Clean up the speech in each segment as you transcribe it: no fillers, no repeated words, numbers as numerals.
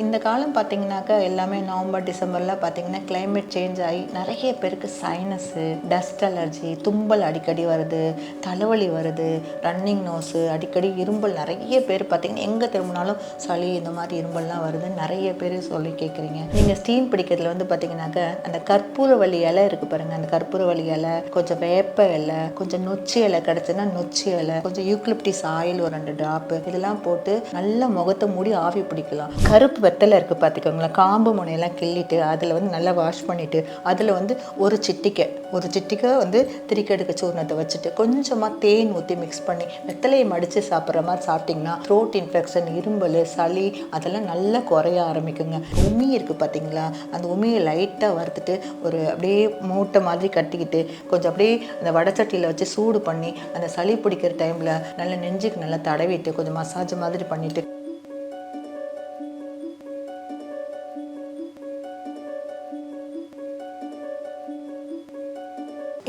இந்த காலம் பார்த்தீங்கன்னாக்கா எல்லாமே நவம்பர் டிசம்பர்லாம் பார்த்தீங்கன்னா கிளைமேட் சேஞ்ச் ஆகி நிறைய பேருக்கு சைனஸு, டஸ்ட் அலர்ஜி, தும்பல் அடிக்கடி வருது, தலைவலி வருது, ரன்னிங் நோஸு, அடிக்கடி இரும்பல். நிறைய பேர் பார்த்தீங்கன்னா எங்கே திரும்பினாலும் சளி இந்த மாதிரி இரும்பல்லாம் வருதுன்னு நிறைய பேர் சொல்லி கேட்குறீங்க. நீங்கள் ஸ்டீம் பிடிக்கிறதுல வந்து பார்த்தீங்கன்னாக்கா அந்த கற்பூரவள்ளி இலை இருக்குது பாருங்கள், அந்த கற்பூரவள்ளி இலை, கொஞ்சம் வேப்ப இலை, கொஞ்சம் நொச்சி இலை கிடச்சுன்னா நொச்சி இலை, கொஞ்சம் யூக்லிப்டிஸ் ஆயில் ஒரு 2 ட்ராப்பு இதெல்லாம் போட்டு நல்லா முகத்தை மூடி ஆவி பிடிக்கலாம். கருப்பு வெத்தலை இருக்குது பார்த்துக்கோங்களேன், காம்பு முனையெல்லாம் கிள்ளிட்டு அதில் வந்து நல்லா வாஷ் பண்ணிவிட்டு அதில் வந்து ஒரு சிட்டிக்கை வந்து திரிக்கடுக்கு சூர்ணத்தை வச்சுட்டு கொஞ்சமாக தேன் ஊற்றி மிக்ஸ் பண்ணி வெத்தலையை மடித்து சாப்பிட்ற மாதிரி சாப்பிட்டிங்கன்னா த்ரோட் இன்ஃபெக்ஷன், இரும்பல், சளி அதெல்லாம் நல்லா குறைய ஆரம்பிக்குங்க. உமி இருக்குது பார்த்தீங்களா, அந்த உமியை லைட்டாக வறுத்துட்டு ஒரு அப்படியே மூட்டை மாதிரி கட்டிக்கிட்டு கொஞ்சம் அப்படியே அந்த வடச்சட்டியில் வச்சு சூடு பண்ணி அந்த சளி பிடிக்கிற டைமில் நல்லா நெஞ்சுக்கு நல்லா தடவிட்டு கொஞ்சம் மசாஜ் மாதிரி பண்ணிவிட்டு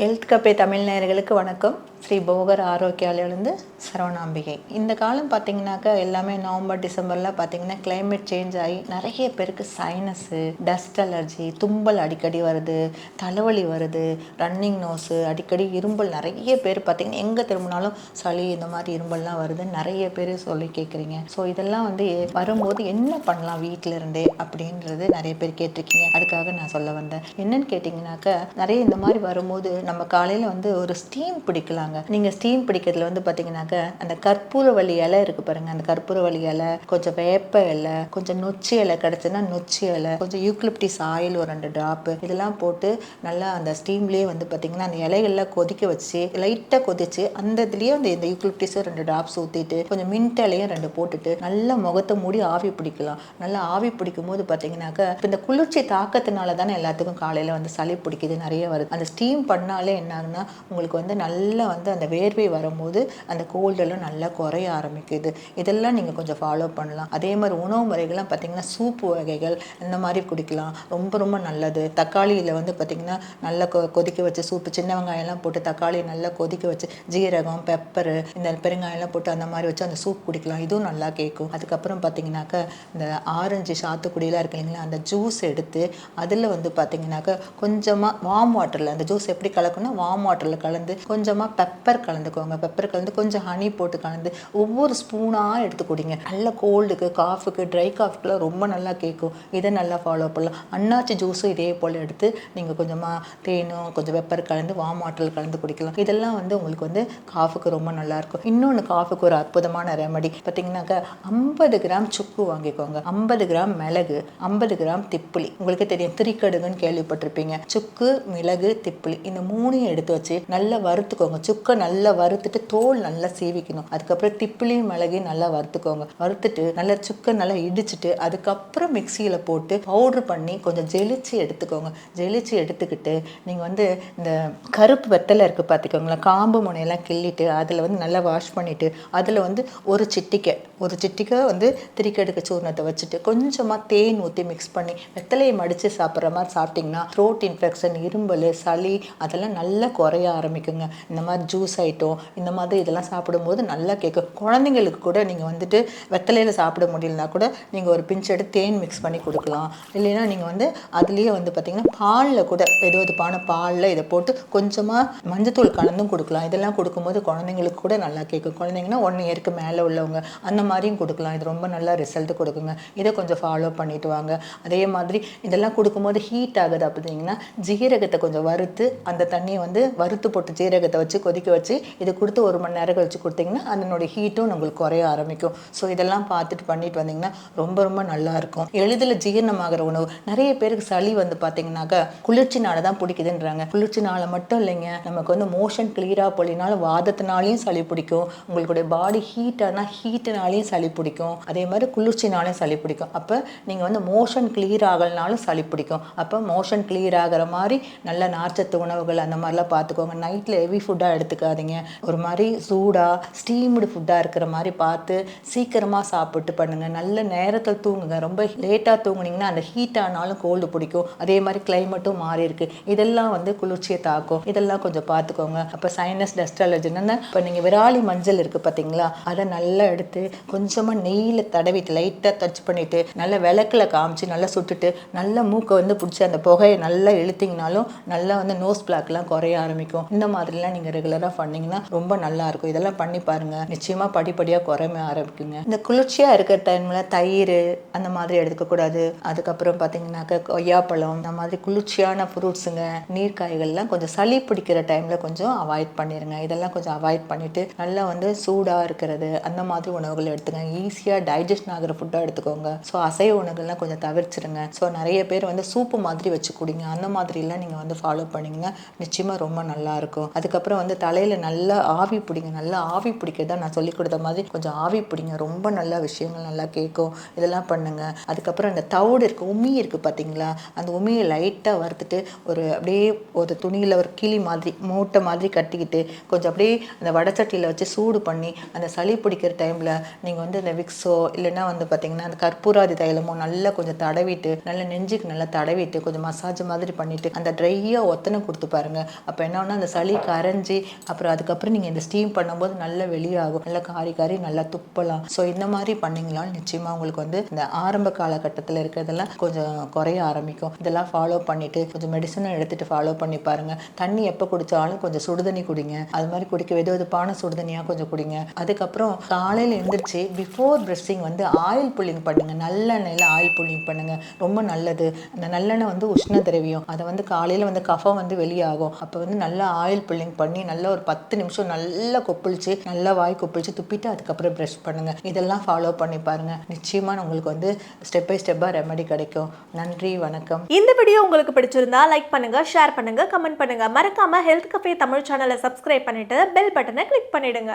ஹெல்த் கப்பே தமிழ் நேயர்களுக்கு வணக்கம். ஸ்ரீ போகர் ஆரோக்கியாலயிலேருந்து சரவணாம்பிகை. இந்த காலம் பார்த்தீங்கன்னாக்கா எல்லாமே நவம்பர் டிசம்பர்லாம் பார்த்தீங்கன்னா கிளைமேட் சேஞ்ச் ஆகி நிறைய பேருக்கு சைனஸு, டஸ்ட் அலர்ஜி, தும்பல் அடிக்கடி வருது, தலைவலி வருது, ரன்னிங் நோஸு, அடிக்கடி இரும்பல். நிறைய பேர் பார்த்தீங்கன்னா எங்கே திரும்பினாலும் சளி இந்த மாதிரி இரும்பல்லாம் வருதுன்னு நிறைய பேர் சொல்லி கேட்குறீங்க. ஸோ இதெல்லாம் வந்து வரும்போது என்ன பண்ணலாம் வீட்டில் இருந்தே அப்படின்றது நிறைய பேர் கேட்டிருக்கீங்க. அதுக்காக நான் சொல்ல வந்தேன். என்னன்னு கேட்டிங்கனாக்கா, நிறைய இந்த மாதிரி வரும்போது நம்ம காலையில் வந்து ஒரு ஸ்டீம் பிடிக்கலாங்க. நீங்கள் ஸ்டீம் பிடிக்கிறதுல வந்து பார்த்தீங்கன்னாக்கா அந்த கற்பூரவள்ளி இலை இருக்குது பாருங்கள், அந்த கற்பூரவள்ளி இலை, கொஞ்சம் வேப்ப இலை, கொஞ்சம் நொச்சி இலை கிடச்சுன்னா நொச்சி இலை, கொஞ்சம் யூக்லிப்டிஸ் ஆயில் ஒரு 2 ட்ராப்பு இதெல்லாம் போட்டு நல்லா அந்த ஸ்டீம்லேயே வந்து பார்த்தீங்கன்னா அந்த இலைகள்லாம் கொதிக்க வச்சு லைட்டாக கொதிச்சு அந்த இதுலேயே இந்த யூக்லிப்டிஸும் 2 ட்ராப்ஸ் ஊற்றிட்டு கொஞ்சம் மின்ட் இலையும் 2 போட்டுட்டு நல்லா முகத்தை மூடி ஆவி பிடிக்கலாம். நல்லா ஆவி பிடிக்கும் போது பார்த்தீங்கன்னாக்கா இப்போ இந்த குளிர்ச்சி தாக்கத்தினால தானே எல்லாத்துக்கும் காலையில் வந்து சளி பிடிக்குது நிறைய வருது. அந்த ஸ்டீம் பண்ணாலே என்ன ஆகுனா உங்களுக்கு வந்து நல்லா வந்து அந்த வேர்வை வரும்போது அந்த கோல்டெல்லாம் நல்லா குறைய ஆரம்பிக்குது. இதெல்லாம் நீங்கள் கொஞ்சம் ஃபாலோ பண்ணலாம். அதே மாதிரி உணவு முறைகள்லாம் பார்த்தீங்கன்னா சூப்பு வகைகள் இந்த மாதிரி குடிக்கலாம், ரொம்ப ரொம்ப நல்லது. தக்காளியில் வந்து பார்த்தீங்கன்னா நல்லா கொதிக்க வச்சு சூப்பு, சின்ன வெங்காயம்லாம் போட்டு தக்காளியை நல்லா கொதிக்க வச்சு ஜீரகம், பெப்பரு, இந்த பெருங்காயம்லாம் போட்டு அந்த மாதிரி வச்சு அந்த சூப் குடிக்கலாம். இதுவும் நல்லா கேட்கும். அதுக்கப்புறம் பார்த்தீங்கன்னாக்கா இந்த ஆரஞ்சு, சாத்துக்குடியெலாம் இருக்கு இல்லைங்களா, அந்த ஜூஸ் எடுத்து அதில் வந்து பார்த்தீங்கன்னாக்கா கொஞ்சமாக வார்ம் வாட்டரில் அந்த ஜூஸ் எப்படி கலக்கணும்னா வார்ம் வாட்டரில் கலந்து கொஞ்சமாக பெப்பர் கலந்துக்கோங்க. பெப்பர் கலந்து கொஞ்சம் ஹனி போட்டு கலந்து ஒவ்வொரு ஸ்பூனாக எடுத்து குடிங்க. நல்ல கோல்டுக்கு, காஃபுக்கு, ட்ரை காஃபுக்குலாம் ரொம்ப நல்லா கேட்கும். இதை நல்லா ஃபாலோ பண்ணலாம். அன்னாச்சி ஜூஸும் இதே போல் எடுத்து நீங்கள் கொஞ்சமாக தேனும் கொஞ்சம் பெப்பர் கலந்து வார்ம் வாட்டரில் கலந்து குடிக்கலாம். இதெல்லாம் வந்து உங்களுக்கு வந்து காஃபுக்கு ரொம்ப நல்லாயிருக்கும். இன்னொன்று காஃபுக்கு ஒரு அற்புதமான ரெமடி பார்த்தீங்கன்னாக்கா 50 கிராம் சுக்கு வாங்கிக்கோங்க, 50 கிராம் மிளகு, 50 கிராம் திப்பிலி. உங்களுக்கு தெரியும் திரிக்கடுகுன்னு கேள்விப்பட்டிருப்பீங்க. சுக்கு, மிளகு, திப்பிலி இந்த 3ஐயும் எடுத்து வச்சு நல்லா வறுத்துக்கோங்க. சுக்கை நல்லா வறுத்துட்டு தோல் நல்லா சீவிக்கணும். அதுக்கப்புறம் திப்பிலியும் மிளகையும் நல்லா வறுத்துக்கோங்க. வறுத்துட்டு நல்லா சுக்கை நல்லா இடிச்சிட்டு அதுக்கப்புறம் மிக்சியில் போட்டு பவுட்ரு பண்ணி கொஞ்சம் ஜெலிச்சு எடுத்துக்கோங்க. ஜெலிச்சு எடுத்துக்கிட்டு நீங்கள் வந்து இந்த கருப்பு வெத்தலை இருக்குது பார்த்துக்கோங்களேன், காம்பு முனையெல்லாம் கிள்ளிட்டு அதில் வந்து நல்லா வாஷ் பண்ணிவிட்டு அதில் வந்து ஒரு சிட்டிக்கை வந்து திரிக்கடுக்கு சூர்ணத்தை வச்சுட்டு கொஞ்சமாக தேன் ஊற்றி மிக்ஸ் பண்ணி வெத்தலையை மடித்து சாப்பிட்ற மாதிரி சாப்பிட்டிங்கன்னா த்ரோட் இன்ஃபெக்ஷன், இரும்பல், சளி அதெல்லாம் நல்லா குறைய ஆரம்பிக்குங்க. இந்த மாதிரி ஜூஸ் ஐட்டம் இந்த மாதிரி இதெல்லாம் சாப்பிடும்போது நல்லா கேட்கும். குழந்தைங்களுக்கு கூட நீங்கள் வந்துட்டு வெத்தலையில் சாப்பிட முடியலனா கூட நீங்கள் ஒரு பிஞ்ச் எடுத்து தேன் மிக்ஸ் பண்ணி கொடுக்கலாம். இல்லைன்னா நீங்கள் வந்து அதுலேயே வந்து பார்த்திங்கன்னா பாலில் கூட வெதுவெதுப்பான பாலில் இதை போட்டு கொஞ்சமாக மஞ்சத்தூள் கலந்தும் கொடுக்கலாம். இதெல்லாம் கொடுக்கும்போது குழந்தைங்களுக்கு கூட நல்லா கேட்கும். குழந்தைங்கன்னா 1 இயருக்கு மேலே உள்ளவங்க அந்த மாதிரியும் கொடுக்கலாம். இது ரொம்ப நல்லா ரிசல்ட் கொடுக்குங்க. இதை கொஞ்சம் ஃபாலோ பண்ணிட்டு வாங்க. அதே மாதிரி இதெல்லாம் கொடுக்கும்போது ஹீட் ஆகுது அப்படின்னா ஜீரகத்தை கொஞ்சம் வறுத்து அந்த தண்ணியை வந்து வறுத்து போட்டு ஜீரகத்தை வச்சு கொதிக்க வச்சு இதை கொடுத்து 1 மணி நேரம் கழிச்சு கொடுத்தீங்கன்னா அதனுடைய ஹீட்டும் உங்களுக்கு குறைய ஆரம்பிக்கும். ஸோ இதெல்லாம் பார்த்துட்டு பண்ணிட்டு வந்தீங்கன்னா ரொம்ப ரொம்ப நல்லாயிருக்கும். எளிதில் ஜீரணமாகிற உணவு. நிறைய பேருக்கு சளி வந்து பார்த்தீங்கன்னாக்கா குளிர்ச்சினால தான் பிடிக்குதுன்றாங்க. குளிர்ச்சினால மட்டும் இல்லைங்க, நமக்கு வந்து மோஷன் கிளியராக போலினாலும் வாதத்தினாலையும் சளி பிடிக்கும். உங்களுடைய பாடி ஹீட்டானா ஹீட்டினாலையும் சளி பிடிக்கும். அதே மாதிரி குளிர்ச்சினாலையும் சளி பிடிக்கும். அப்போ நீங்கள் வந்து மோஷன் கிளியர் ஆகலனாலும் சளி பிடிக்கும். அப்போ மோஷன் கிளியர் ஆகிற மாதிரி நல்ல நார்ச்சத்து உணவுகள் அந்த மாதிரிலாம் பார்த்துக்கோங்க. நைட்டில் ஹெவி ஃபுட்டாக எடுத்து எடுத்துக்காதீங்க. ஒரு மாதிரி சூடாக ஸ்டீம்டு ஃபுட்டாக இருக்கிற மாதிரி பார்த்து சீக்கிரமாக சாப்பிட்டு பண்ணுங்கள். நல்ல நேரத்தில் தூங்குங்க. ரொம்ப லேட்டாக தூங்குனீங்கன்னா அந்த ஹீட் ஆனாலும் கோல்டு பிடிக்கும். அதே மாதிரி கிளைமேட்டும் மாறி இருக்கு. இதெல்லாம் குளிர்ச்சியை தாக்கும். இதெல்லாம் கொஞ்சம் பார்த்துக்கோங்க. அப்போ சைனஸ், டஸ்ட் அலர்ஜின்னு இப்போ நீங்கள் விராலி மஞ்சள் இருக்குது பார்த்தீங்களா, அதை நல்லா எடுத்து கொஞ்சமாக நெய்யில் தடவிட்டு லைட்டாக டச் பண்ணிவிட்டு நல்லா விளக்கில் காமிச்சு நல்லா சுட்டுட்டு நல்லா மூக்கை பிடிச்சி அந்த புகையை நல்லா இழுத்திங்கனாலும் நல்லா நோஸ் பிளாக்லாம் குறைய ஆரம்பிக்கும். இந்த மாதிரிலாம் நீங்கள் ரெகுலராக பண்ணிங்கன்னா ரொம்ப நல்லா இருக்கும். இதெல்லாம் பண்ணி பாருங்கள். நிச்சயமாக படிப்படியாக குறைய ஆரம்பிக்குங்க. இந்த குளிர்ச்சியாக இருக்கிற டைமில் தயிர் அந்த மாதிரி எடுக்கக்கூடாது. அதுக்கப்புறம் பார்த்தீங்கன்னாக்கா கொய்யாப்பழம், இந்த மாதிரி குளிர்ச்சியான ஃப்ரூட்ஸுங்க, நீர்க்காய்கள்லாம் கொஞ்சம் சளி பிடிக்கிற டைமில் கொஞ்சம் அவாய்ட் பண்ணிடுங்க. இதெல்லாம் கொஞ்சம் அவாய்ட் பண்ணிவிட்டு நல்லா சூடாக இருக்கிறது அந்த மாதிரி உணவுகள் எடுத்துங்க. ஈஸியாக டைஜஷன் ஆகிற ஃபுட்டாக எடுத்துக்கோங்க. ஸோ அசைவ உணவுகள்லாம் கொஞ்சம் தவிர்த்துருங்க. ஸோ நிறைய பேர் சூப்பு மாதிரி வச்சு குடிங்க. அந்த மாதிரிலாம் நீங்கள் ஃபாலோ பண்ணிங்கன்னா நிச்சயமாக ரொம்ப நல்லாயிருக்கும். அதுக்கப்புறம் தலையில் நல்லா ஆவி பிடிங்க. நல்லா ஆவி பிடிக்கிறதா நான் சொல்லிக் கொடுத்த மாதிரி கொஞ்சம் ஆவி பிடிங்க. ரொம்ப நல்ல விஷயங்கள் நல்லா கேட்கும். இதெல்லாம் பண்ணுங்க. அதுக்கப்புறம் இந்த தவிடு இருக்குது, உமி இருக்குது பார்த்தீங்களா, அந்த உமியை லைட்டாக வறுத்துட்டு அப்படியே ஒரு துணியில் ஒரு கிளி மாதிரி மூட்டை மாதிரி கட்டிக்கிட்டு கொஞ்சம் அப்படியே அந்த வடச்சட்டியில் வச்சு சூடு பண்ணி அந்த சளி பிடிக்கிற டைமில் நீங்கள் இந்த விக்ஸோ இல்லைன்னா பார்த்தீங்கன்னா அந்த கற்பூராதி தைலமோ நல்லா கொஞ்சம் தடவிட்டு நல்லா நெஞ்சுக்கு நல்லா தடவிட்டு கொஞ்சம் மசாஜ் மாதிரி பண்ணிவிட்டு அந்த ட்ரையாக ஒத்தனை கொடுத்து பாருங்கள். அப்போ என்னன்னா அந்த சளி கரைஞ்சி அப்புறம் அதுக்கப்புறம் நீங்கள் இந்த ஸ்டீம் பண்ணும்போது நல்லா வெளியாகும். நல்லா காரி நல்லா துப்பலாம். ஸோ இந்த மாதிரி பண்ணிங்களாலும் நிச்சயமாக உங்களுக்கு இந்த ஆரம்ப காலகட்டத்தில் இருக்கிறதெல்லாம் கொஞ்சம் குறைய ஆரம்பிக்கும். இதெல்லாம் ஃபாலோ பண்ணிவிட்டு கொஞ்சம் மெடிசனை எடுத்துகிட்டு ஃபாலோ பண்ணி பாருங்கள். தண்ணி எப்போ குடித்தாலும் கொஞ்சம் சுடுதண்ணி குடிங்க. அது மாதிரி குடிக்க வெதுவெதுப்பான சுடுதண்ணியாக கொஞ்சம் குடிங்க. அதுக்கப்புறம் காலையில் எழுந்திரிச்சு பிஃபோர் ப்ரெஷ்ஷிங் ஆயில் புல்லிங் பண்ணுங்கள். நல்லெண்ணெயில் ஆயில் புல்லிங் பண்ணுங்கள். ரொம்ப நல்லது. அந்த நல்லெண்ணெய் உஷ்ண திரவியம். அதை காலையில் கஃபம் வெளியாகும். அப்போ நல்லா ஆயில் புல்லிங் பண்ணி நல்லா ஒரு 10 நிமிஷம் நல்லா கொப்பளிச்சு நல்லா வாய் கொப்பளிச்சு துப்பிட்டு அதுக்கப்புறம் ப்ரஷ் பண்ணுங்கள். இதெல்லாம் ஃபாலோ பண்ணி பாருங்கள். நிச்சயமாக உங்களுக்கு ஸ்டெப் பை ஸ்டெப்பாக ரெமெடி கிடைக்கும். நன்றி, வணக்கம். இந்த வீடியோ உங்களுக்கு பிடிச்சிருந்தா லைக் பண்ணுங்க, ஷேர் பண்ணுங்க, கமெண்ட் பண்ணுங்க. மறக்காம ஹெல்த் கஃபே தமிழ் சேனலை சப்ஸ்கிரைப் பண்ணிட்டு பெல் பட்டனை கிளிக் பண்ணிடுங்க.